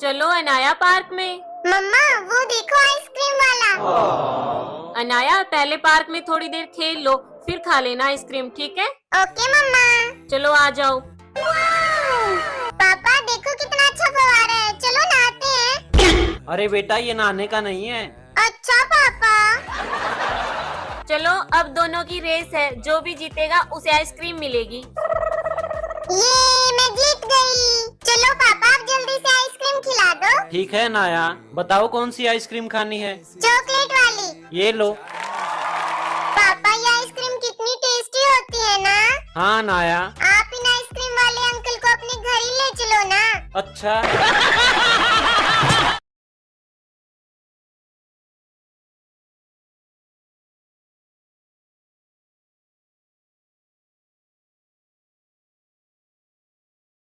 चलो अनाया पार्क में। मम्मा वो देखो आइसक्रीम वाला। अनाया पहले पार्क में थोड़ी देर खेल लो, फिर खा लेना आइसक्रीम, ठीक है? ओके मम्मा। चलो आ जाओ। पापा देखो कितना अच्छा फव्वारा है, चलो नहाते हैं। अरे बेटा ये नहाने का नहीं है। अच्छा पापा। चलो अब दोनों की रेस है, जो भी जीतेगा उसे आइसक्रीम मिलेगी। ये मैं जीत गई। चलो पापा आप जल्दी से आइसक्रीम खिला दो। ठीक है नाया, बताओ कौन सी आइसक्रीम खानी है? चॉकलेट वाली। ये लो। पापा ये आइसक्रीम कितनी टेस्टी होती है ना। हाँ नाया। आप इन आइसक्रीम वाले अंकल को अपने घर ही ले चलो ना। अच्छा।